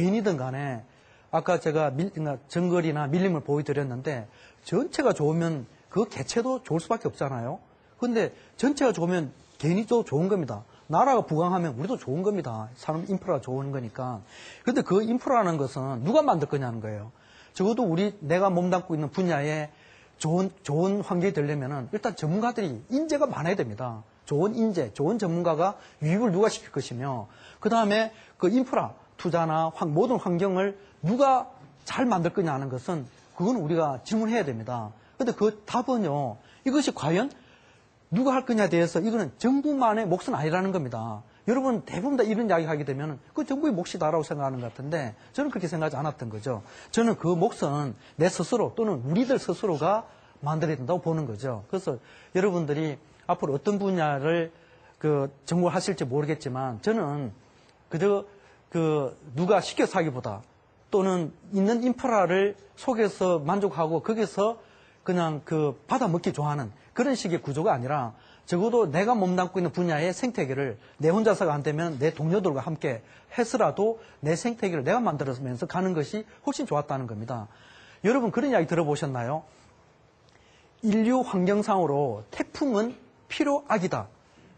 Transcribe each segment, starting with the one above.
개인이든 간에 아까 제가 정거리나 밀림을 보여드렸는데 전체가 좋으면 그 개체도 좋을 수밖에 없잖아요. 근데 전체가 좋으면 개인이 또 좋은 겁니다. 나라가 부강하면 우리도 좋은 겁니다. 산업 인프라가 좋은 거니까. 근데 그 인프라라는 것은 누가 만들 거냐는 거예요. 적어도 내가 몸담고 있는 분야에 좋은 환경이 되려면은 일단 전문가들이 인재가 많아야 됩니다. 좋은 인재, 좋은 전문가가 유입을 누가 시킬 것이며, 그 다음에 그 인프라, 투자나 모든 환경을 누가 잘 만들 거냐 하는 것은 그건 우리가 질문해야 됩니다. 근데 그 답은요, 이것이 과연 누가 할 거냐에 대해서 이거는 정부만의 몫은 아니라는 겁니다. 여러분 대부분 다 이런 이야기 하게 되면 그 정부의 몫이다라고 생각하는 것 같은데 저는 그렇게 생각하지 않았던 거죠. 저는 그 몫은 내 스스로 또는 우리들 스스로가 만들어야 된다고 보는 거죠. 그래서 여러분들이 앞으로 어떤 분야를 전공하실지 모르겠지만 저는 그저 누가 시켜서 하기보다 또는 있는 인프라를 속에서 만족하고 거기서 그냥 받아먹기 좋아하는 그런 식의 구조가 아니라 적어도 내가 몸담고 있는 분야의 생태계를 내 혼자서가 안 되면 내 동료들과 함께 해서라도 내 생태계를 내가 만들어면서 가는 것이 훨씬 좋았다는 겁니다. 여러분 그런 이야기 들어보셨나요? 인류 환경상으로 태풍은 필요악이다.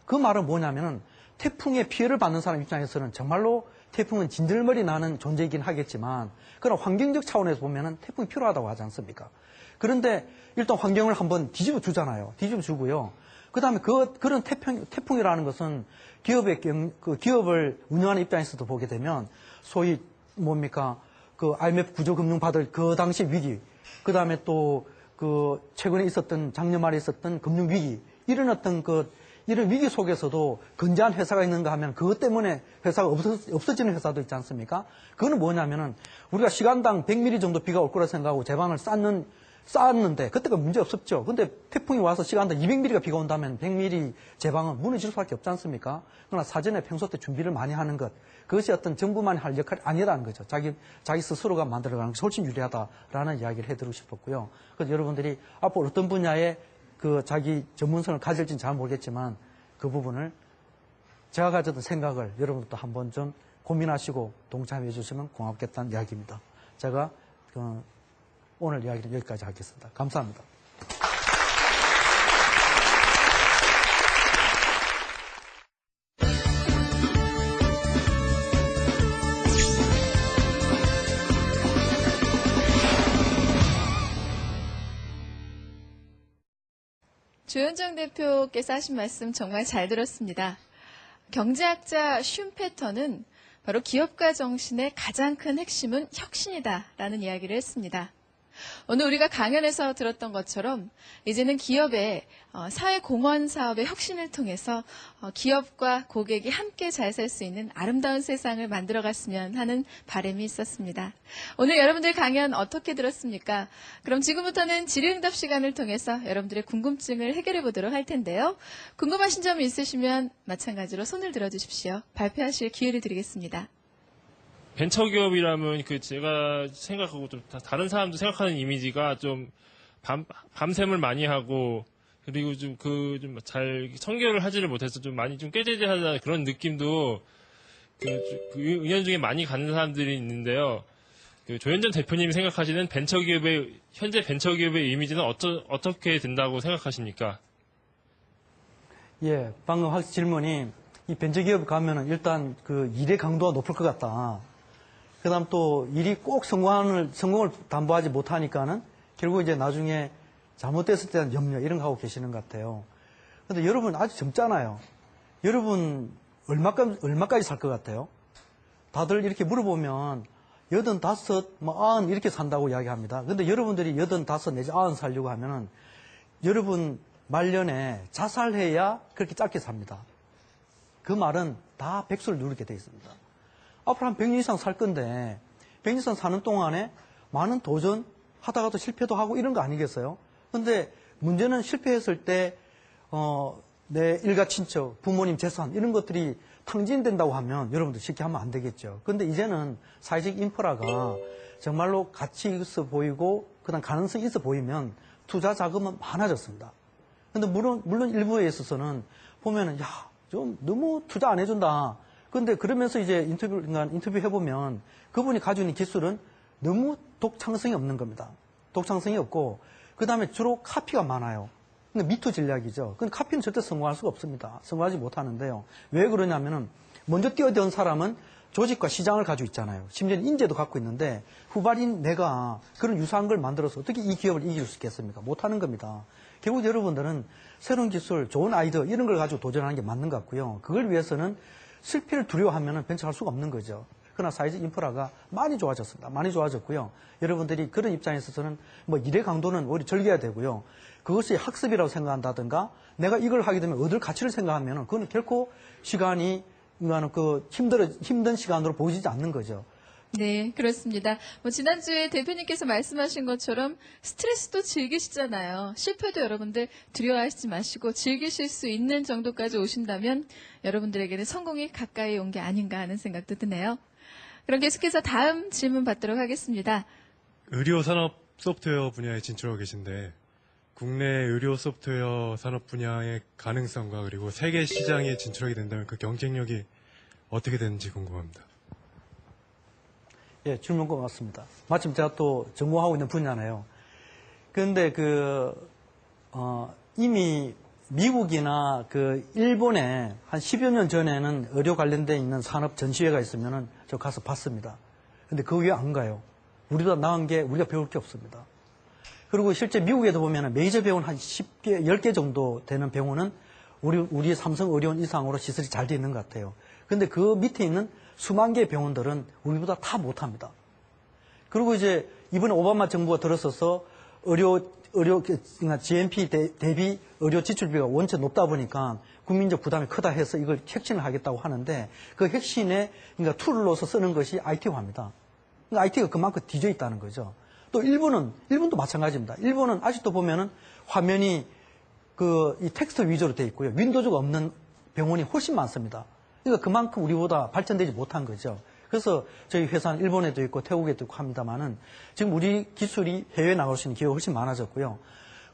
그 말은 뭐냐면은 태풍의 피해를 받는 사람 입장에서는 정말로 태풍은 진들머리 나는 존재이긴 하겠지만 그런 환경적 차원에서 보면은 태풍이 필요하다고 하지 않습니까? 그런데 일단 환경을 한번 뒤집어 주잖아요. 뒤집어 주고요. 그 다음에 그런 태풍이라는 것은 기업을 운영하는 입장에서도 보게 되면 소위 IMF 구조금융 받을 그 당시 위기, 그 다음에 또 최근에 작년 말에 있었던 금융위기, 이런 이런 위기 속에서도 건재한 회사가 있는가 하면 그것 때문에 회사가 없어지는 회사도 있지 않습니까? 그거는 뭐냐면은 우리가 시간당 100mm 정도 비가 올 거라 생각하고 제방을 쌓았는데 그때가 문제 없었죠. 근데 태풍이 와서 시간당 200mm가 비가 온다면 100mm 제방은 무너질 수밖에 없지 않습니까? 그러나 사전에 평소 때 준비를 많이 하는 것, 그것이 어떤 정부만이 할 역할이 아니라는 거죠. 자기 스스로가 만들어가는 것이 훨씬 유리하다라는 이야기를 해드리고 싶었고요. 그래서 여러분들이 앞으로 어떤 분야에 자기 전문성을 가질지는 잘 모르겠지만 그 부분을 제가 가졌던 생각을 여러분들도 한번 좀 고민하시고 동참해 주시면 고맙겠다는 이야기입니다. 제가 오늘 이야기는 여기까지 하겠습니다. 감사합니다. 조현정 대표께서 하신 말씀 정말 잘 들었습니다. 경제학자 슌페터는 바로 기업가 정신의 가장 큰 핵심은 혁신이다라는 이야기를 했습니다. 오늘 우리가 강연에서 들었던 것처럼 이제는 기업의 사회공헌 사업의 혁신을 통해서 기업과 고객이 함께 잘 살 수 있는 아름다운 세상을 만들어갔으면 하는 바람이 있었습니다. 오늘 여러분들 강연 어떻게 들었습니까? 그럼 지금부터는 질의응답 시간을 통해서 여러분들의 궁금증을 해결해 보도록 할 텐데요. 궁금하신 점 있으시면 마찬가지로 손을 들어주십시오. 발표하실 기회를 드리겠습니다. 벤처기업이라면 제가 생각하고 좀 다른 사람도 생각하는 이미지가 좀 밤샘을 많이 하고 그리고 좀 잘 청결을 하지를 못해서 좀 많이 좀 꾀죄죄하다는 그런 느낌도 의견 중에 많이 갖는 사람들이 있는데요. 조현정 대표님이 생각하시는 현재 벤처기업의 이미지는 어떻게 된다고 생각하십니까? 예, 방금 하신 질문이 이 벤처기업 가면은 일단 일의 강도가 높을 것 같다. 그 다음 또 일이 꼭 성공을 담보하지 못하니까는 결국 이제 나중에 잘못됐을 때 대한 염려 이런 거 하고 계시는 것 같아요. 근데 여러분 아직 젊잖아요. 여러분 얼마까지 살 것 같아요? 다들 이렇게 물어보면 85, 90 이렇게 산다고 이야기합니다. 근데 여러분들이 85 내지 90 살려고 하면은 여러분 말년에 자살해야 그렇게 짧게 삽니다. 그 말은 다 백수를 누리게 돼 있습니다. 앞으로 한 100년 이상 살 건데 100년 이상 사는 동안에 많은 도전 하다가도 실패도 하고 이런 거 아니겠어요? 근데 문제는 실패했을 때 내 일가 친척, 부모님 재산 이런 것들이 탕진된다고 하면 여러분들 쉽게 하면 안 되겠죠. 근데 이제는 사회적 인프라가 정말로 가치 있어 보이고 그다음 가능성이 있어 보이면 투자 자금은 많아졌습니다. 근데 물론 일부에 있어서는 보면은 좀 너무 투자 안 해준다. 근데 그러면서 이제 인터뷰 해보면 그분이 가지고 있는 기술은 너무 독창성이 없는 겁니다. 독창성이 없고, 그 다음에 주로 카피가 많아요. 그러니까 미투 전략이죠. 근데 카피는 절대 성공할 수가 없습니다. 성공하지 못하는데요. 왜 그러냐면은, 먼저 뛰어든 사람은 조직과 시장을 가지고 있잖아요. 심지어 인재도 갖고 있는데, 후발인 내가 그런 유사한 걸 만들어서 어떻게 이 기업을 이길 수 있겠습니까? 못하는 겁니다. 결국 여러분들은 새로운 기술, 좋은 아이디어, 이런 걸 가지고 도전하는 게 맞는 것 같고요. 그걸 위해서는 실패를 두려워하면 벤처할 수가 없는 거죠. 그러나 사회적 인프라가 많이 좋아졌습니다. 많이 좋아졌고요. 여러분들이 그런 입장에 있어서는 뭐 일의 강도는 오히려 즐겨야 되고요. 그것이 학습이라고 생각한다든가 내가 이걸 하게 되면 얻을 가치를 생각하면 그건 결코 시간이 그 힘든 시간으로 보이지 않는 거죠. 네, 그렇습니다. 지난주에 대표님께서 말씀하신 것처럼 스트레스도 즐기시잖아요. 실패도 여러분들 두려워하시지 마시고 즐기실 수 있는 정도까지 오신다면 여러분들에게는 성공이 가까이 온 게 아닌가 하는 생각도 드네요. 그럼 계속해서 다음 질문 받도록 하겠습니다. 의료 산업 소프트웨어 분야에 진출하고 계신데 국내 의료 소프트웨어 산업 분야의 가능성과 그리고 세계 시장에 진출하게 된다면 그 경쟁력이 어떻게 되는지 궁금합니다. 예, 질문 고맙습니다. 마침 제가 또 전공하고 있는 분야네요. 그런데 이미 미국이나 일본에 한 10여 년 전에는 의료 관련돼 있는 산업 전시회가 있으면은 저 가서 봤습니다. 근데 그 위에 안 가요. 우리보다 나은 게 우리가 배울 게 없습니다. 그리고 실제 미국에도 보면은 메이저 병원 한 10개, 10개 정도 되는 병원은 우리 삼성 의료원 이상으로 시설이 잘 돼 있는 것 같아요. 근데 그 밑에 있는 수만 개의 병원들은 우리보다 다 못합니다. 그리고 이제 이번에 오바마 정부가 들어서서 그러니까 GNP 대비 의료 지출비가 원체 높다 보니까 국민적 부담이 크다 해서 이걸 혁신을 하겠다고 하는데 그 혁신의 그러니까 툴로서 쓰는 것이 IT화입니다. 그러니까 IT가 그만큼 뒤져 있다는 거죠. 또 일본도 마찬가지입니다. 일본은 아직도 보면은 화면이 이 텍스트 위주로 돼 있고요. 윈도우가 없는 병원이 훨씬 많습니다. 그러니까 그만큼 우리보다 발전되지 못한 거죠. 그래서 저희 회사는 일본에도 있고 태국에도 있고 합니다만은 지금 우리 기술이 해외에 나갈 수 있는 기회가 훨씬 많아졌고요.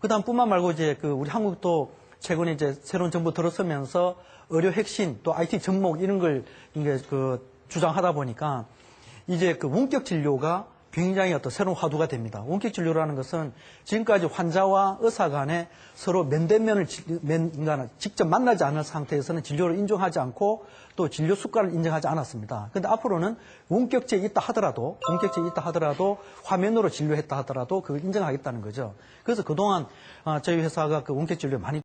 그다음 뿐만 말고 이제 우리 한국도 최근에 이제 새로운 정부 들어서면서 의료 혁신 또 IT 접목 이런 걸 이제 주장하다 보니까 이제 원격 진료가 굉장히 새로운 화두가 됩니다. 원격 진료라는 것은 지금까지 환자와 의사 간에 서로 면대면을 직접 만나지 않은 상태에서는 진료를 인정하지 않고 또 진료 수가를 인정하지 않았습니다. 그런데 앞으로는 원격제에 있다 하더라도 화면으로 진료했다 하더라도 그걸 인정하겠다는 거죠. 그래서 그동안 저희 회사가 원격 진료 많이